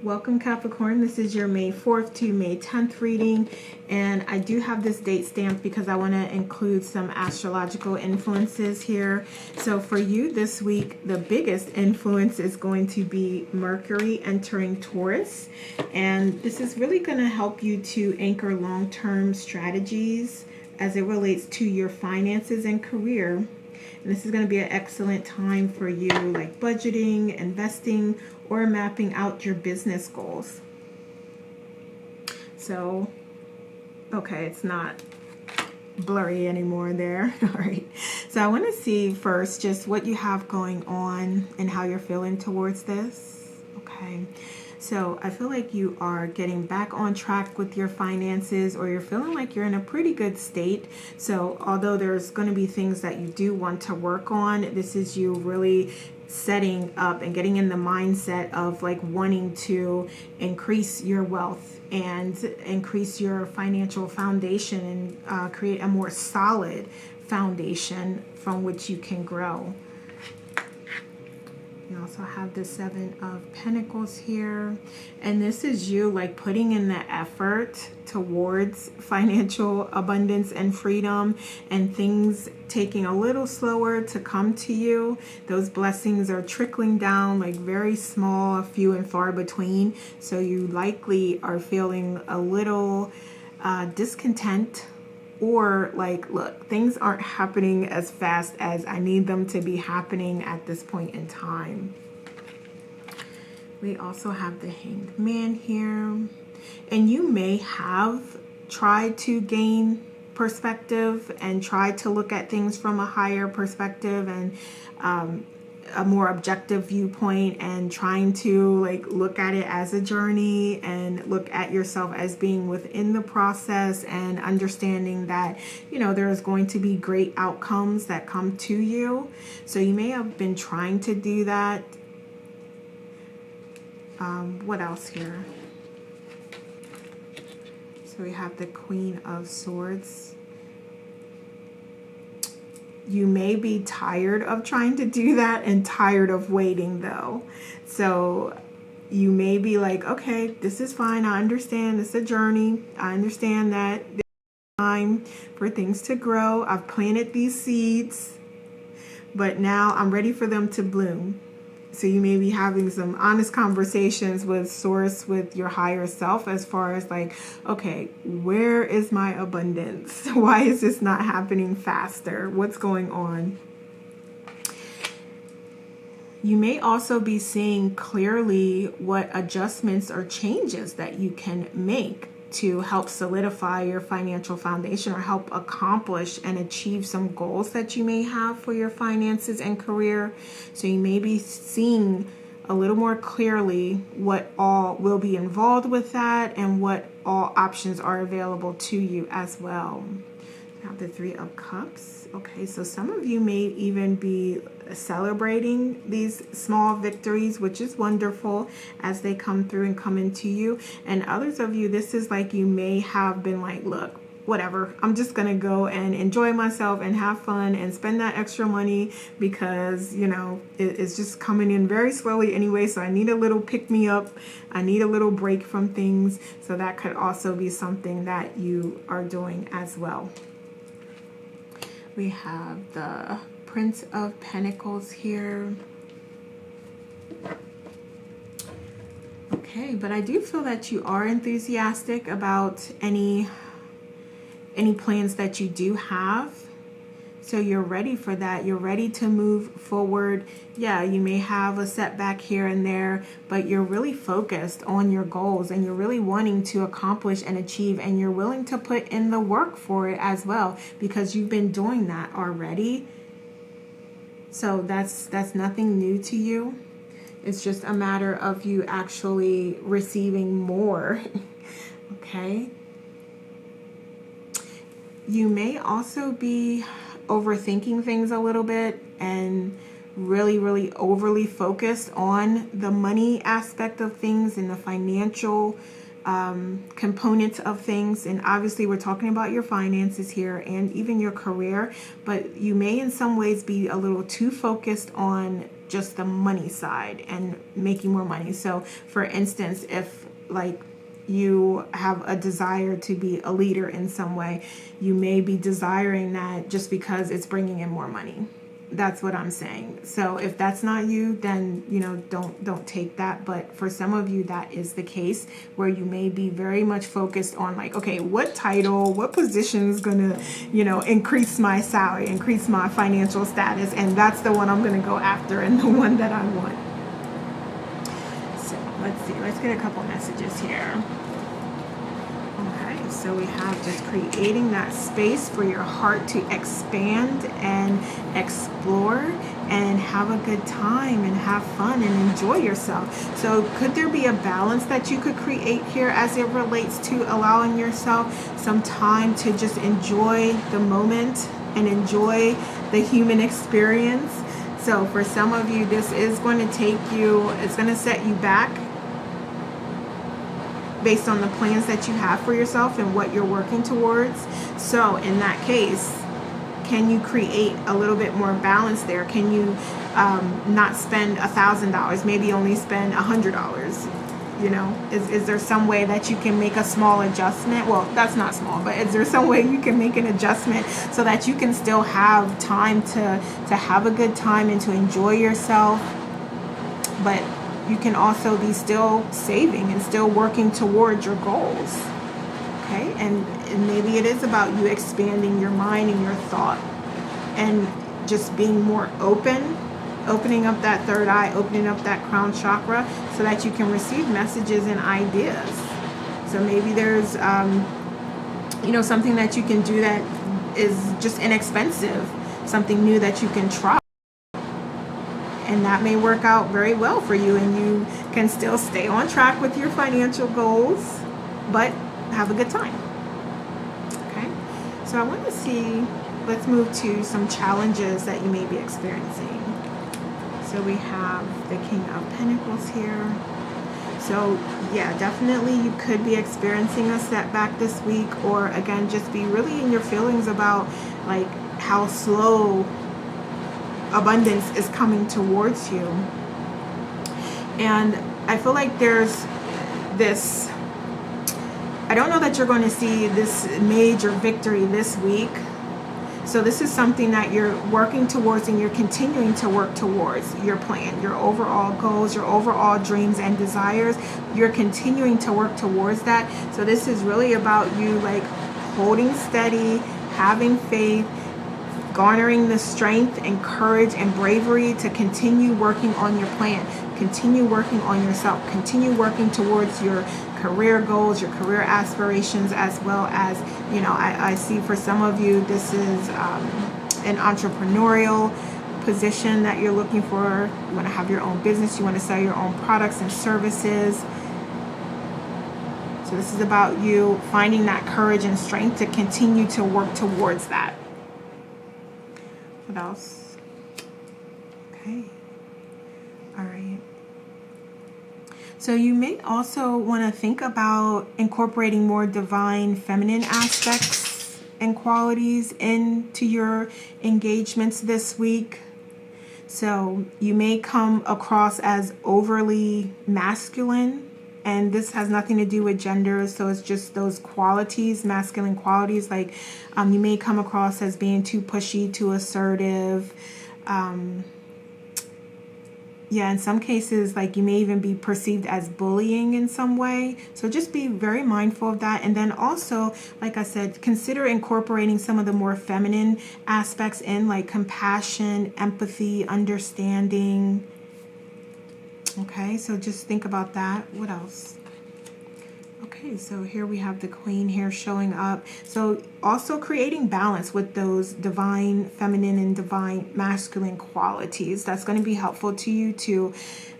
Welcome Capricorn, this is your May 4th to May 10th reading, and I do have this date stamped because I want to include some astrological influences here. So for you this week, the biggest influence is going to be Mercury entering Taurus, and this is really going to help you to anchor long-term strategies as it relates to your finances and career. And this is going to be an excellent time for you, like budgeting, investing, or mapping out your business goals. So, okay, it's not blurry anymore there. All right. So I want to see first just what you have going on and how you're feeling towards this. Okay. So I feel like you are getting back on track with your finances, or you're feeling like you're in a pretty good state. So although there's going to be things that you do want to work on, this is you really setting up and getting in the mindset of like wanting to increase your wealth and increase your financial foundation and create a more solid foundation from which you can grow. You also have the Seven of Pentacles here, and this is you like putting in the effort towards financial abundance and freedom, and things taking a little slower to come to you. Those blessings are trickling down like very small, few and far between, so you likely are feeling a little discontent, or like, look, things aren't happening as fast as I need them to be happening at this point in time. We also have the Hanged Man here, and you may have tried to gain perspective and try to look at things from a higher perspective and a more objective viewpoint, and trying to like look at it as a journey and look at yourself as being within the process, and understanding that, you know, there is going to be great outcomes that come to you. So you may have been trying to do that. What else here? So we have the Queen of Swords. You may be tired of trying to do that and tired of waiting though. So you may be like, okay, this is fine. I understand it's a journey. I understand that there's time for things to grow. I've planted these seeds, but now I'm ready for them to bloom. So you may be having some honest conversations with Source, with your higher self, as far as like, okay, where is my abundance? Why is this not happening faster? What's going on? You may also be seeing clearly what adjustments or changes that you can make to help solidify your financial foundation, or help accomplish and achieve some goals that you may have for your finances and career. So you may be seeing a little more clearly what all will be involved with that, and what all options are available to you as well. Now the Three of Cups. Okay, so some of you may even be celebrating these small victories, which is wonderful, as they come through and come into you. And others of you, this is like you may have been like, look, whatever, I'm just gonna go and enjoy myself and have fun and spend that extra money, because, you know, it's just coming in very slowly anyway, so I need a little pick me up, I need a little break from things. So that could also be something that you are doing as well. We have the Prince of Pentacles here. Okay, but I do feel that you are enthusiastic about any plans that you do have. So you're ready for that. You're ready to move forward. Yeah, you may have a setback here and there, but you're really focused on your goals, and you're really wanting to accomplish and achieve, and you're willing to put in the work for it as well, because you've been doing that already. So that's nothing new to you. It's just a matter of you actually receiving more. Okay. You may also be overthinking things a little bit, and really overly focused on the money aspect of things and the financial components of things. And obviously we're talking about your finances here, and even your career, but you may in some ways be a little too focused on just the money side and making more money. So for instance, if like you have a desire to be a leader in some way, you may be desiring that just because it's bringing in more money. That's what I'm saying. So if that's not you, then, you know, don't take that. But for some of you, that is the case, where you may be very much focused on like, okay, what title, what position is going to, you know, increase my salary, increase my financial status. And that's the one I'm going to go after, and the one that I want. So let's see, let's get a couple messages here. Okay, so we have just creating that space for your heart to expand and explore and have a good time and have fun and enjoy yourself. So could there be a balance that you could create here as it relates to allowing yourself some time to just enjoy the moment and enjoy the human experience? So for some of you, this is going to take you, it's going to set you back based on the plans that you have for yourself and what you're working towards. So in that case, can you create a little bit more balance there? Can you not spend $1,000, maybe only spend $100? You know, is there some way that you can make a small adjustment? Well, that's not small, but is there some way you can make an adjustment so that you can still have time to have a good time and to enjoy yourself, but you can also be still saving and still working towards your goals? Okay, and maybe it is about you expanding your mind and your thought and just being more opening up that third eye, opening up that crown chakra so that you can receive messages and ideas. So maybe there's, you know, something that you can do that is just inexpensive, something new that you can try. And that may work out very well for you, and you can still stay on track with your financial goals, but have a good time. Okay, so I want to see, let's move to some challenges that you may be experiencing. So we have the King of Pentacles here. So yeah, definitely you could be experiencing a setback this week, or again, just be really in your feelings about like how slow abundance is coming towards you. And I feel like there's this, I don't know that you're going to see this major victory this week. So this is something that you're working towards, and you're continuing to work towards your plan, your overall goals, your overall dreams and desires. You're continuing to work towards that. So this is really about you like holding steady, having faith, garnering the strength and courage and bravery to continue working on your plan, continue working on yourself, continue working towards your career goals, your career aspirations, as well as, you know, I see for some of you, this is an entrepreneurial position that you're looking for. You want to have your own business, you want to sell your own products and services. So this is about you finding that courage and strength to continue to work towards that. What else? Okay. All right. So you may also want to think about incorporating more divine feminine aspects and qualities into your engagements this week. So you may come across as overly masculine, and this has nothing to do with gender. So it's just those qualities, masculine qualities. Like you may come across as being too pushy, too assertive. Yeah, in some cases, like you may even be perceived as bullying in some way. So just be very mindful of that. And then also, like I said, consider incorporating some of the more feminine aspects in, like compassion, empathy, understanding. Okay, so just think about that. What else? Okay, so here we have the Queen here showing up. So also creating balance with those divine feminine and divine masculine qualities. That's going to be helpful to you to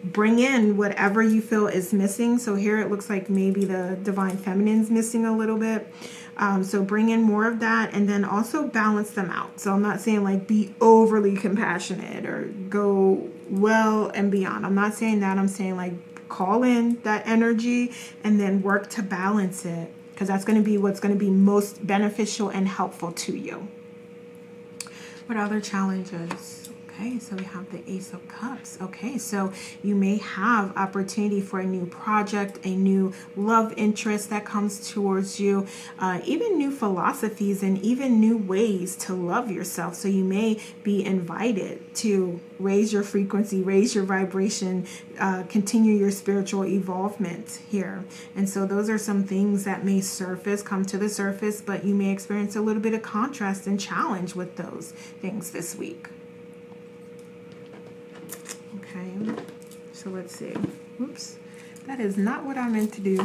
bring in whatever you feel is missing. So here it looks like maybe the divine feminine's missing a little bit. So bring in more of that, and then also balance them out. So I'm not saying like be overly compassionate or go well and beyond. I'm not saying that. I'm saying like call in that energy and then work to balance it, because that's going to be what's going to be most beneficial and helpful to you. What other challenges? Okay, so we have the Ace of Cups. Okay, so you may have opportunity for a new project, a new love interest that comes towards you, even new philosophies and even new ways to love yourself. So you may be invited to raise your frequency, raise your vibration, continue your spiritual evolvement here. And so those are some things that may come to the surface, but you may experience a little bit of contrast and challenge with those things this week. Okay, so let's see. Oops, that is not what I meant to do.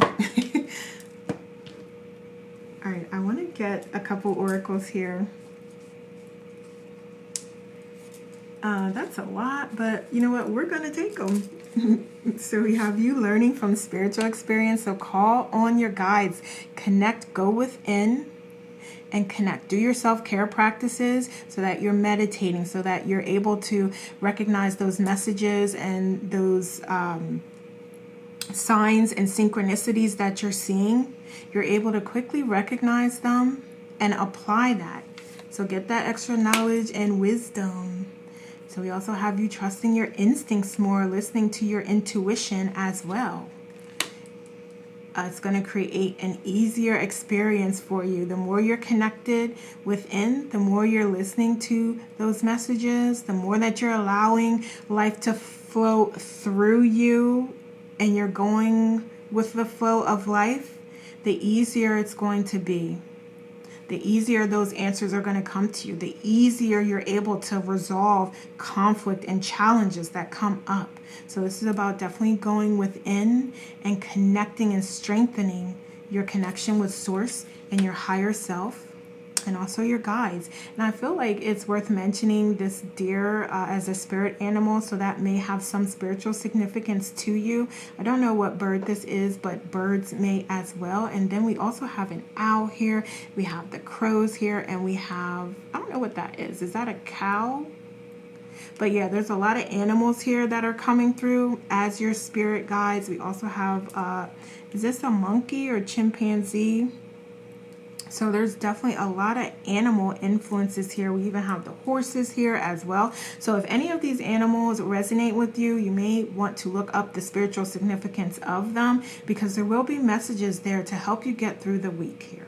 All right, I want to get a couple oracles here. That's a lot, but you know what? We're going to take them. So we have you learning from spiritual experience. So call on your guides, connect, go within and connect. Do your self-care practices so that you're meditating, so that you're able to recognize those messages and those signs and synchronicities that you're seeing. You're able to quickly recognize them and apply that. So get that extra knowledge and wisdom. So we also have you trusting your instincts more, listening to your intuition as well. It's going to create an easier experience for you. The more you're connected within, the more you're listening to those messages, the more that you're allowing life to flow through you and you're going with the flow of life, the easier it's going to be. The easier those answers are going to come to you. The easier you're able to resolve conflict and challenges that come up. So this is about definitely going within and connecting and strengthening your connection with Source and your higher self, and also your guides. And I feel like it's worth mentioning this deer as a spirit animal, so that may have some spiritual significance to you. I don't know what bird this is, but birds may as well. And then we also have an owl here. We have the crows here, and we have, I don't know what that is. Is that a cow? But yeah, there's a lot of animals here that are coming through as your spirit guides. We also have, is this a monkey or chimpanzee? So there's definitely a lot of animal influences here. We even have the horses here as well. So if any of these animals resonate with you, you may want to look up the spiritual significance of them, because there will be messages there to help you get through the week here.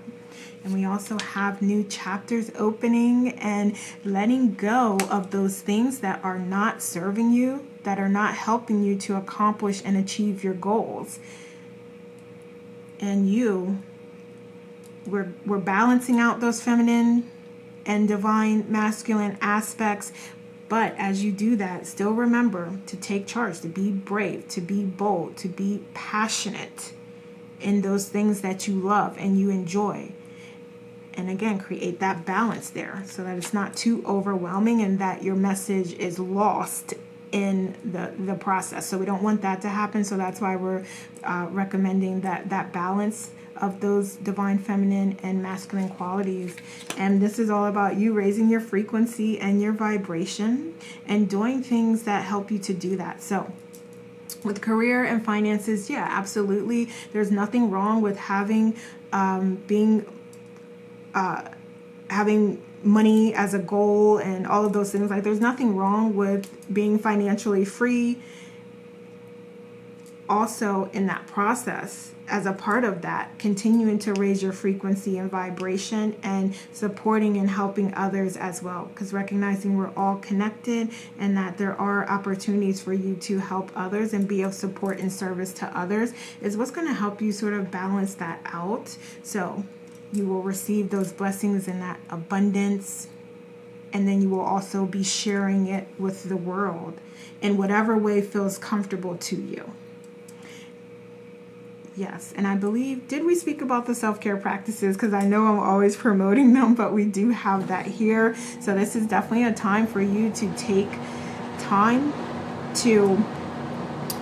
And we also have new chapters opening and letting go of those things that are not serving you, that are not helping you to accomplish and achieve your goals. And we're balancing out those feminine and divine masculine aspects. But as you do that, still remember to take charge, to be brave, to be bold, to be passionate in those things that you love and you enjoy. And again, create that balance there so that it's not too overwhelming and that your message is lost in the process. So we don't want that to happen. So that's why we're recommending that balance of those divine feminine and masculine qualities. And this is all about you raising your frequency and your vibration and doing things that help you to do that. So with career and finances, yeah, absolutely. There's nothing wrong with having having money as a goal and all of those things. Like, there's nothing wrong with being financially free. Also, in that process, as a part of that, continuing to raise your frequency and vibration and supporting and helping others as well, because recognizing we're all connected and that there are opportunities for you to help others and be of support and service to others is what's going to help you sort of balance that out. So you will receive those blessings and that abundance, and then you will also be sharing it with the world in whatever way feels comfortable to you. Yes, and I believe, did we speak about the self-care practices? Because I know I'm always promoting them, but we do have that here. So this is definitely a time for you to take time to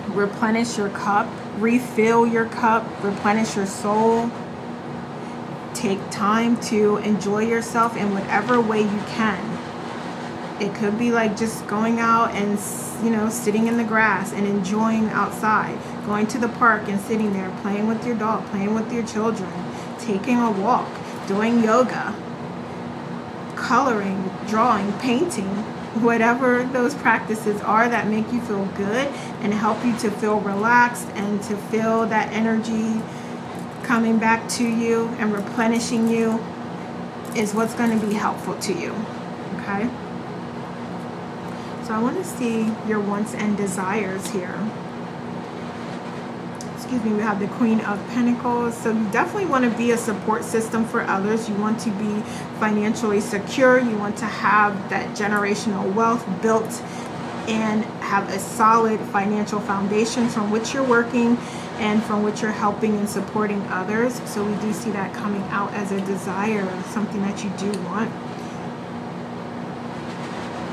replenish your cup, refill your cup, replenish your soul. Take time to enjoy yourself in whatever way you can. It could be like just going out and, sitting in the grass and enjoying outside, going to the park and sitting there, playing with your dog, playing with your children, taking a walk, doing yoga, coloring, drawing, painting, whatever those practices are that make you feel good and help you to feel relaxed and to feel that energy coming back to you and replenishing you is what's going to be helpful to you. Okay? So I want to see your wants and desires here. Excuse me, we have the Queen of Pentacles. So you definitely want to be a support system for others. You want to be financially secure. You want to have that generational wealth built and have a solid financial foundation from which you're working and from which you're helping and supporting others. So we do see that coming out as a desire, something that you do want.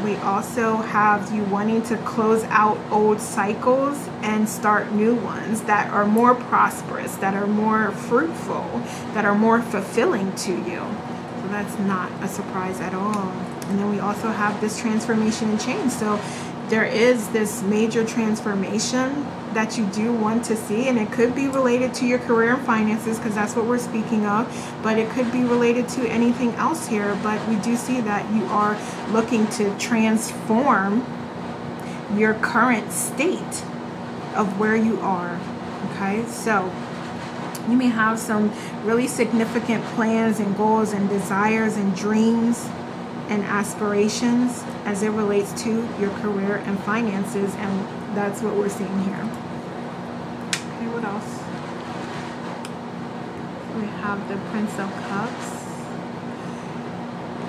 We also have you wanting to close out old cycles and start new ones that are more prosperous, that are more fruitful, that are more fulfilling to you. So that's not a surprise at all. And then we also have this transformation and change. So there is this major transformation that you do want to see, and it could be related to your career and finances, because that's what we're speaking of, but it could be related to anything else here. But we do see that you are looking to transform your current state of where you are. Okay, so you may have some really significant plans and goals and desires and dreams and aspirations as it relates to your career and finances, and that's what we're seeing here. Okay, what else? We have the Prince of Cups.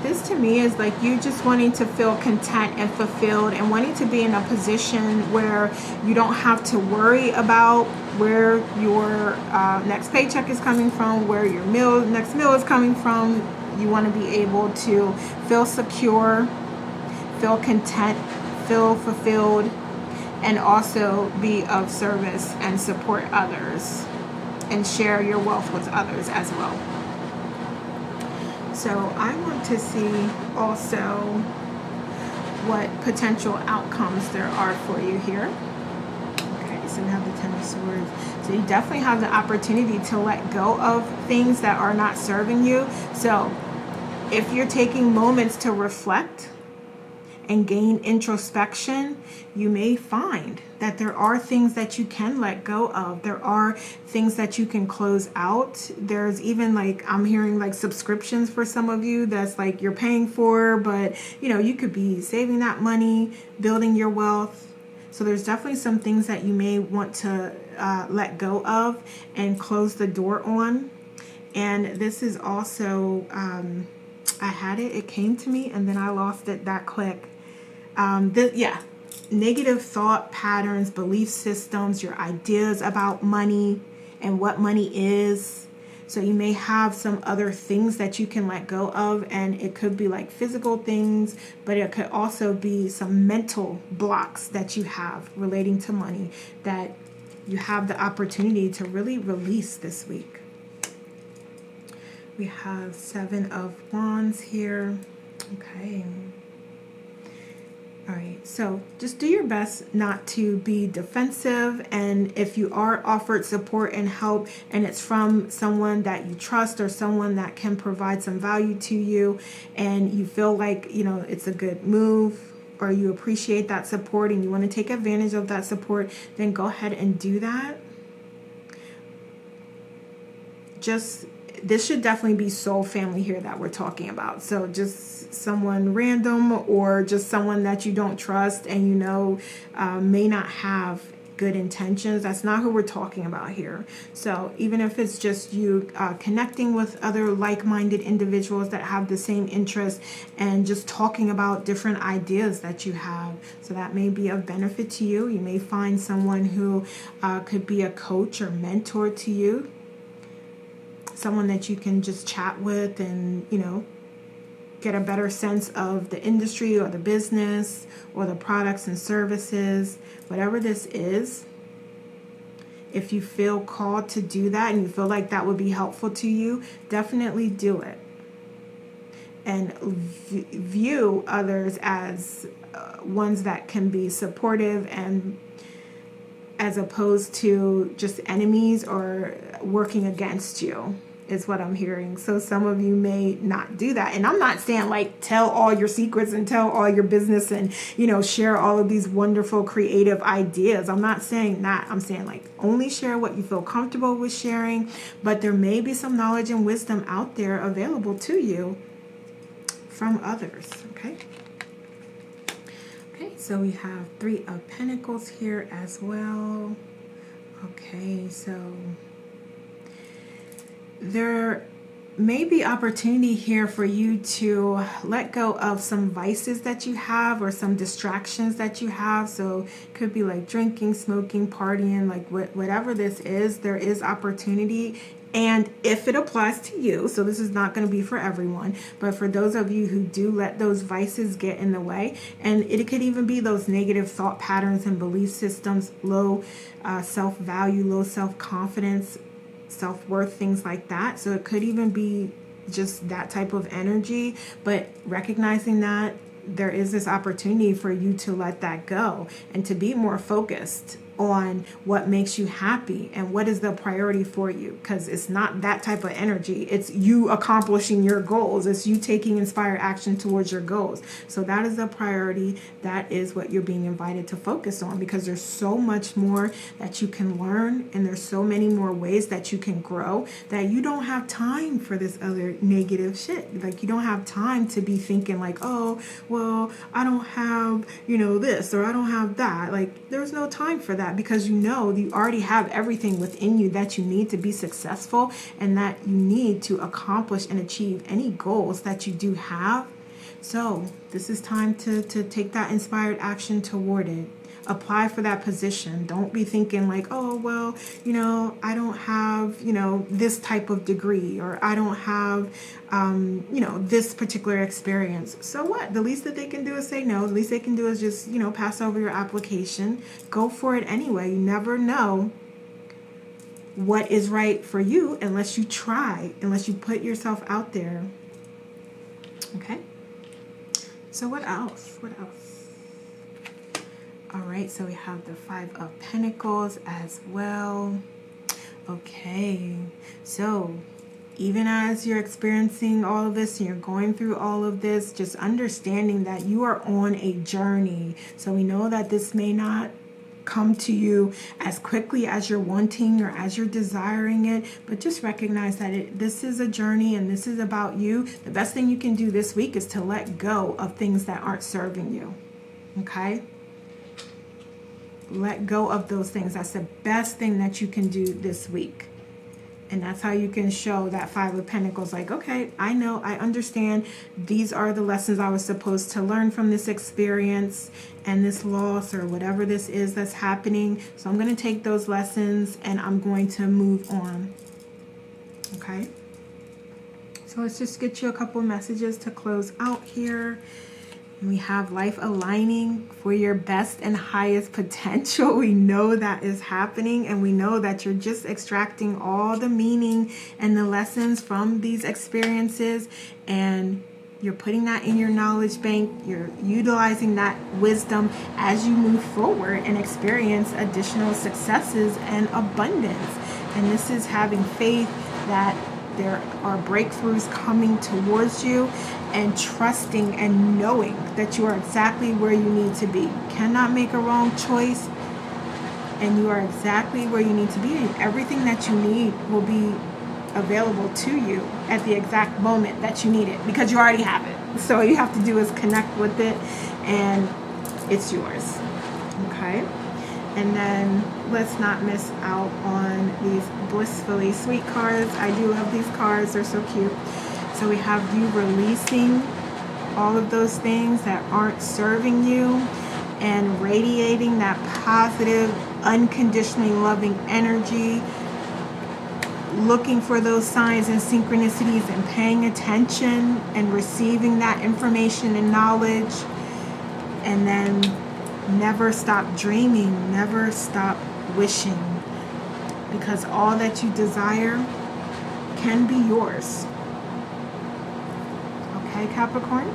This to me is like you just wanting to feel content and fulfilled and wanting to be in a position where you don't have to worry about where your next paycheck is coming from, where your next meal is coming from. You want to be able to feel secure, feel content, feel fulfilled, and also be of service and support others and share your wealth with others as well. So I want to see also what potential outcomes there are for you here. Okay, so we have the Ten of Swords. So you definitely have the opportunity to let go of things that are not serving you. So if you're taking moments to reflect and gain introspection, you may find that there are things that you can let go of. There are things that you can close out. There's even like, I'm hearing like subscriptions for some of you that's like you're paying for, but you know, you could be saving that money, building your wealth. So there's definitely some things that you may want to let go of and close the door on. And this is also, I had it, it came to me, and then I lost it that quick. Negative thought patterns, belief systems, your ideas about money and what money is. So you may have some other things that you can let go of, and it could be like physical things, but it could also be some mental blocks that you have relating to money that you have the opportunity to really release this week. We have Seven of Wands here. Okay. All right. So just do your best not to be defensive. And if you are offered support and help, and it's from someone that you trust or someone that can provide some value to you, and you feel like, you know, it's a good move, or you appreciate that support and you want to take advantage of that support, then go ahead and do that. This should definitely be soul family here that we're talking about. So just someone random or just someone that you don't trust and you know may not have good intentions. That's not who we're talking about here. So even if it's just you connecting with other like-minded individuals that have the same interests and just talking about different ideas that you have, so that may be of benefit to you. You may find someone who could be a coach or mentor to you. Someone that you can just chat with and, you know, get a better sense of the industry or the business or the products and services, whatever this is. If you feel called to do that and you feel like that would be helpful to you, definitely do it. And view others as ones that can be supportive, and as opposed to just enemies or working against you. is what I'm hearing. So some of you may not do that. And I'm not saying like tell all your secrets and tell all your business and, share all of these wonderful creative ideas. I'm not saying that. I'm saying like only share what you feel comfortable with sharing, but there may be some knowledge and wisdom out there available to you from others. Okay. Okay, so we have 3 of Pentacles here as well. Okay, so there may be opportunity here for you to let go of some vices that you have or some distractions that you have. So it could be like drinking, smoking, partying, like whatever this is, there is opportunity. And if it applies to you, so this is not going to be for everyone, but for those of you who do let those vices get in the way, and it could even be those negative thought patterns and belief systems, low self-value, low self-confidence, self-worth, things like that. So it could even be just that type of energy, but recognizing that there is this opportunity for you to let that go and to be more focused on what makes you happy and what is the priority for you, because it's not that type of energy. It's you accomplishing your goals. It's you taking inspired action towards your goals. So that is the priority. That is what you're being invited to focus on, because there's so much more that you can learn and there's so many more ways that you can grow that you don't have time for this other negative shit. Like you don't have time to be thinking like, oh, well, I don't have, this or I don't have that. Like there's no time for that, because you already have everything within you that you need to be successful and that you need to accomplish and achieve any goals that you do have. So this is time to take that inspired action toward it. Apply for that position. Don't be thinking like, oh, well, I don't have, this type of degree, or I don't have, this particular experience. So what? The least that they can do is say no. The least they can do is just, pass over your application. Go for it anyway. You never know what is right for you unless you try, unless you put yourself out there. Okay. So what else? What else? All right, so we have the 5 of Pentacles as well. Okay, so even as you're experiencing all of this and you're going through all of this, just understanding that you are on a journey. So we know that this may not come to you as quickly as you're wanting or as you're desiring it, but just recognize that this is a journey and this is about you. The best thing you can do this week is to let go of things that aren't serving you. Okay? Let go of those things. That's the best thing that you can do this week. And that's how you can show that 5 of Pentacles, like, okay, I know, I understand. These are the lessons I was supposed to learn from this experience and this loss or whatever this is that's happening. So I'm going to take those lessons and I'm going to move on. Okay. So let's just get you a couple messages to close out here. We have life aligning for your best and highest potential. We know that is happening, and we know that you're just extracting all the meaning and the lessons from these experiences, and you're putting that in your knowledge bank. You're utilizing that wisdom as you move forward and experience additional successes and abundance. And this is having faith that there are breakthroughs coming towards you, and trusting and knowing that you are exactly where you need to be. You cannot make a wrong choice, and you are exactly where you need to be, and everything that you need will be available to you at the exact moment that you need it, because you already have it. So all you have to do is connect with it and it's yours. Okay? And then let's not miss out on these blissfully sweet cards. I do love these cards. They're so cute. So we have you releasing all of those things that aren't serving you and radiating that positive, unconditionally loving energy, looking for those signs and synchronicities and paying attention and receiving that information and knowledge. And then never stop dreaming, never stop wishing, because all that you desire can be yours. Okay, Capricorn?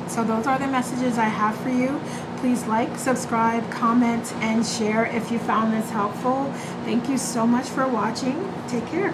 So those are the messages I have for you. Please like, subscribe, comment, and share if you found this helpful. Thank you so much for watching. Take care.